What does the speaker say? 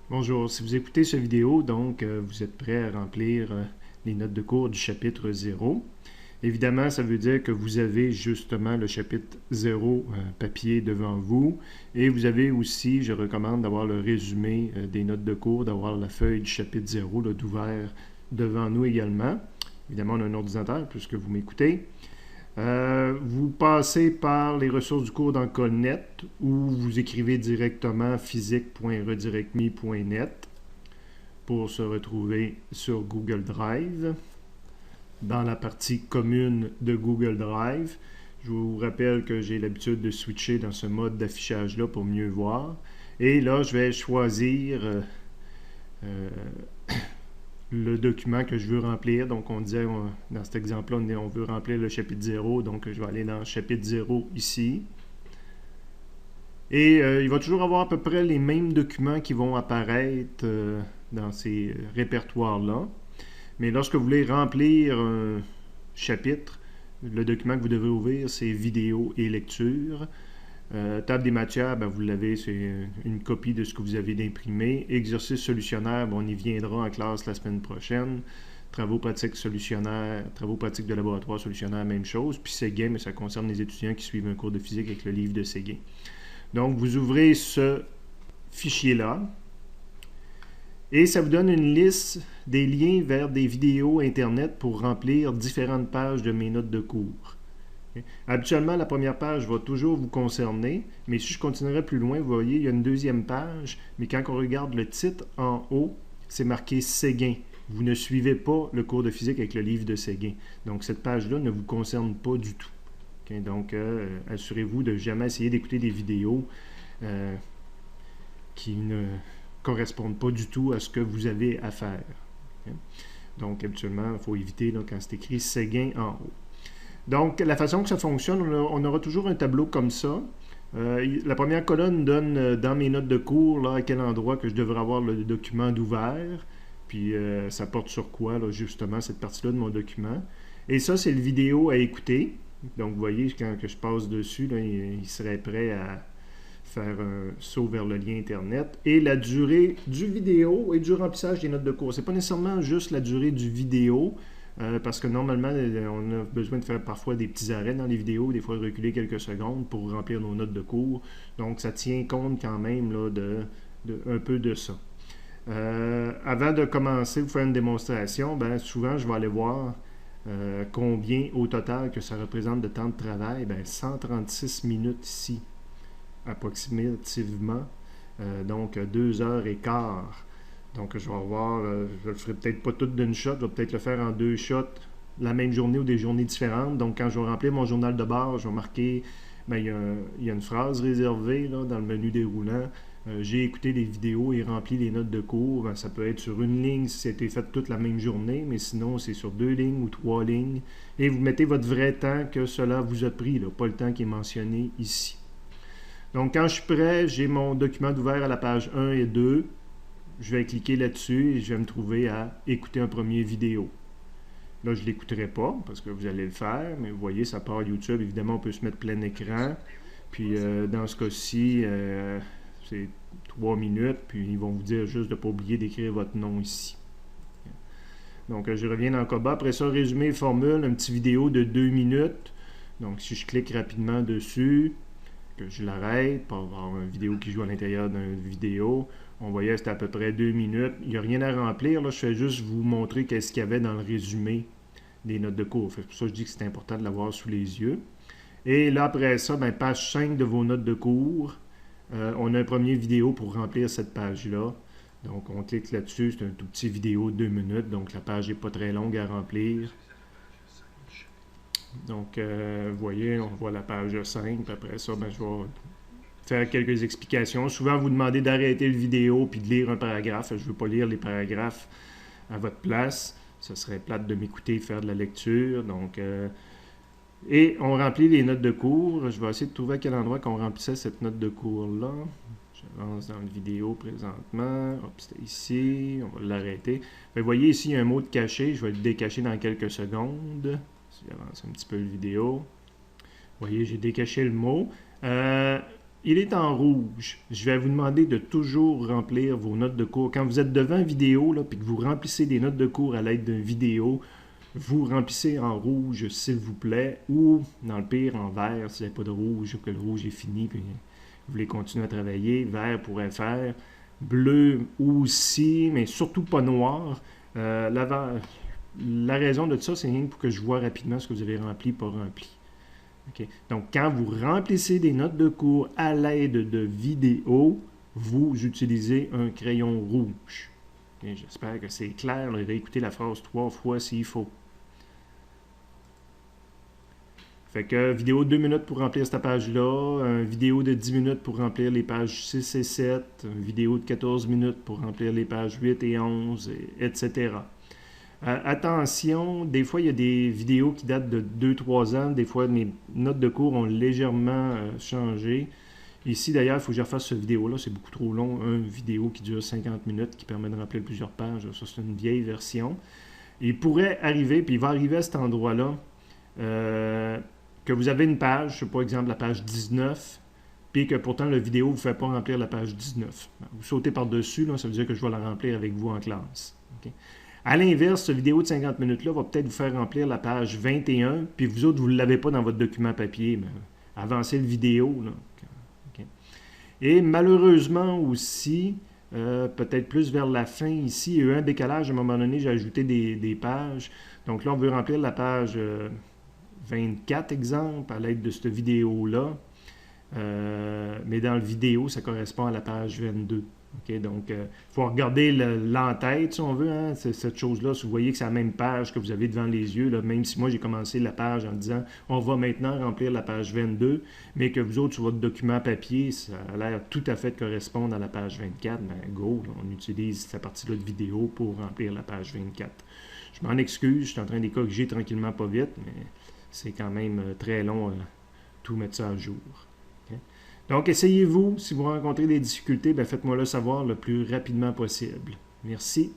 Bonjour, si vous écoutez cette vidéo, donc vous êtes prêt à remplir les notes de cours du chapitre 0. Évidemment, ça veut dire que vous avez justement le chapitre 0 papier devant vous et vous avez aussi, je recommande d'avoir le résumé des notes de cours, d'avoir la feuille du chapitre 0 d'ouvert devant nous également. Évidemment, on a un ordinateur puisque vous m'écoutez. Vous passez par les ressources du cours dans Colnet ou vous écrivez directement physique.redirectme.net pour se retrouver sur Google Drive. Dans la partie commune de Google Drive, je vous rappelle que j'ai l'habitude de switcher dans ce mode d'affichage-là pour mieux voir. Et là, je vais choisir le document que je veux remplir. Donc, on disait, dans cet exemple-là, on veut remplir le chapitre 0. Donc, je vais aller dans le chapitre 0 ici. Et il va toujours avoir à peu près les mêmes documents qui vont apparaître dans ces répertoires-là. Mais lorsque vous voulez remplir un chapitre, le document que vous devez ouvrir, c'est vidéo et lecture. Table des matières, ben, vous l'avez, c'est une copie de ce que vous avez d'imprimé. Exercice solutionnaire, ben, on y viendra en classe la semaine prochaine. Travaux pratiques solutionnaires, travaux pratiques de laboratoire solutionnaire, même chose. Puis Séguin, mais ça concerne les étudiants qui suivent un cours de physique avec le livre de Séguin. Donc, vous ouvrez ce fichier-là et ça vous donne une liste des liens vers des vidéos Internet pour remplir différentes pages de mes notes de cours. Habituellement, la première page va toujours vous concerner, mais si je continuerai plus loin, vous voyez, il y a une deuxième page, mais quand on regarde le titre en haut, c'est marqué Séguin. Vous ne suivez pas le cours de physique avec le livre de Séguin. Donc, cette page-là ne vous concerne pas du tout. Okay? Donc, assurez-vous de jamais essayer d'écouter des vidéos qui ne correspondent pas du tout à ce que vous avez à faire. Okay? Donc, habituellement, il faut éviter là, quand c'est écrit Séguin en haut. Donc, la façon que ça fonctionne, on aura toujours un tableau comme ça. La première colonne donne dans mes notes de cours là, à quel endroit que je devrais avoir le document d'ouvert. Puis ça porte sur quoi, là, justement, cette partie-là de mon document. Et ça, c'est le vidéo à écouter. Donc, vous voyez, quand que je passe dessus, là, il serait prêt à faire un saut vers le lien Internet. Et la durée du vidéo et du remplissage des notes de cours. Ce n'est pas nécessairement juste la durée du vidéo, parce que normalement, on a besoin de faire parfois des petits arrêts dans les vidéos, des fois reculer quelques secondes pour remplir nos notes de cours. Donc, ça tient compte quand même là, un peu de ça. Avant de commencer, vous faire une démonstration, ben, souvent, je vais aller voir combien au total que ça représente de temps de travail. Ben, 136 minutes ici, approximativement. Donc, 2 heures et quart. Donc, je vais voir, je le ferai peut-être pas tout d'une shot, je vais peut-être le faire en 2 shots la même journée ou des journées différentes. Donc, quand je vais remplir mon journal de bord, je vais marquer, ben, il y a une phrase réservée là, dans le menu déroulant. J'ai écouté les vidéos et rempli les notes de cours. Ben, ça peut être sur une ligne si c'était fait toute la même journée, mais sinon, c'est sur 2 lignes ou 3 lignes. Et vous mettez votre vrai temps que cela vous a pris, là, pas le temps qui est mentionné ici. Donc, quand je suis prêt, j'ai mon document ouvert à la page 1 et 2. Je vais cliquer là-dessus et je vais me trouver à écouter un premier vidéo. Là, je ne l'écouterai pas parce que vous allez le faire, mais vous voyez, ça part YouTube. Évidemment, on peut se mettre plein écran. Puis, dans ce cas-ci, c'est 3 minutes. Puis, ils vont vous dire juste de ne pas oublier d'écrire votre nom ici. Donc, je reviens dans Coba. Après ça, résumé, formule, un petit vidéo de 2 minutes. Donc, si je clique rapidement dessus, que je l'arrête pour avoir une vidéo qui joue à l'intérieur d'une vidéo. On voyait que c'était à peu près 2 minutes. Il n'y a rien à remplir. Là, je fais juste vous montrer qu'est-ce qu'il y avait dans le résumé des notes de cours. C'est pour ça que je dis que c'est important de l'avoir sous les yeux. Et là, après ça, ben, page 5 de vos notes de cours. On a un premier vidéo pour remplir cette page-là. Donc, on clique là-dessus. C'est un tout petit vidéo de 2 minutes. Donc, la page n'est pas très longue à remplir. Donc, vous voyez, on voit la page 5. Puis après ça, ben, je vais faire quelques explications. Souvent, vous demandez d'arrêter le vidéo puis de lire un paragraphe. Je ne veux pas lire les paragraphes à votre place. Ce serait plate de m'écouter et faire de la lecture. Donc, et on remplit les notes de cours. Je vais essayer de trouver à quel endroit qu'on remplissait cette note de cours-là. J'avance dans la vidéo présentement. Hop, c'était ici. On va l'arrêter. Vous voyez ici, il y a un mot de caché. Je vais le décacher dans quelques secondes. Si j'avance un petit peu la vidéo. Vous voyez, j'ai décaché le mot. il est en rouge. Je vais vous demander de toujours remplir vos notes de cours. Quand vous êtes devant une vidéo, là, puis que vous remplissez des notes de cours à l'aide d'une vidéo, vous remplissez en rouge, s'il vous plaît, ou dans le pire, en vert, si vous n'avez pas de rouge, ou que le rouge est fini, puis vous voulez continuer à travailler. Vert pourrait faire. Bleu aussi, mais surtout pas noir. La raison de ça, c'est rien pour que je vois rapidement ce que vous avez rempli, pas rempli. Okay. Donc, quand vous remplissez des notes de cours à l'aide de vidéos, vous utilisez un crayon rouge. Okay. J'espère que c'est clair. Réécoutez la phrase 3 fois s'il faut. Fait que vidéo de 2 minutes pour remplir cette page-là, une vidéo de 10 minutes pour remplir les pages 6 et 7, une vidéo de 14 minutes pour remplir les pages 8 et 11, etc. Attention, des fois, il y a des vidéos qui datent de 2-3 ans. Des fois, mes notes de cours ont légèrement changé. Ici, d'ailleurs, il faut que je refasse cette vidéo-là. C'est beaucoup trop long. Une vidéo qui dure 50 minutes, qui permet de remplir plusieurs pages. Ça, c'est une vieille version. Il pourrait arriver, puis il va arriver à cet endroit-là, que vous avez une page, je sais pas, exemple, la page 19, puis que pourtant, la vidéo ne vous fait pas remplir la page 19. Vous sautez par-dessus, ça veut dire que je vais la remplir avec vous en classe. Okay? À l'inverse, cette vidéo de 50 minutes-là va peut-être vous faire remplir la page 21, puis vous autres, vous ne l'avez pas dans votre document papier. Mais avancez le vidéo. Là. Okay. Et malheureusement aussi, peut-être plus vers la fin ici, il y a eu un décalage. À un moment donné, j'ai ajouté des pages. Donc là, on veut remplir la page 24, exemple, à l'aide de cette vidéo-là. Mais dans la vidéo, ça correspond à la page 22. Okay, donc, il faut regarder l'entête, si on veut, hein, cette chose-là. Si vous voyez que c'est la même page que vous avez devant les yeux, là, même si moi j'ai commencé la page en disant on va maintenant remplir la page 22, mais que vous autres, sur votre document papier, ça a l'air tout à fait de correspondre à la page 24, ben go, là, on utilise cette partie-là de vidéo pour remplir la page 24. Je m'en excuse, je suis en train de les corriger tranquillement, pas vite, mais c'est quand même très long tout mettre ça à jour. Okay? Donc, essayez-vous. Si vous rencontrez des difficultés, faites-moi le savoir le plus rapidement possible. Merci.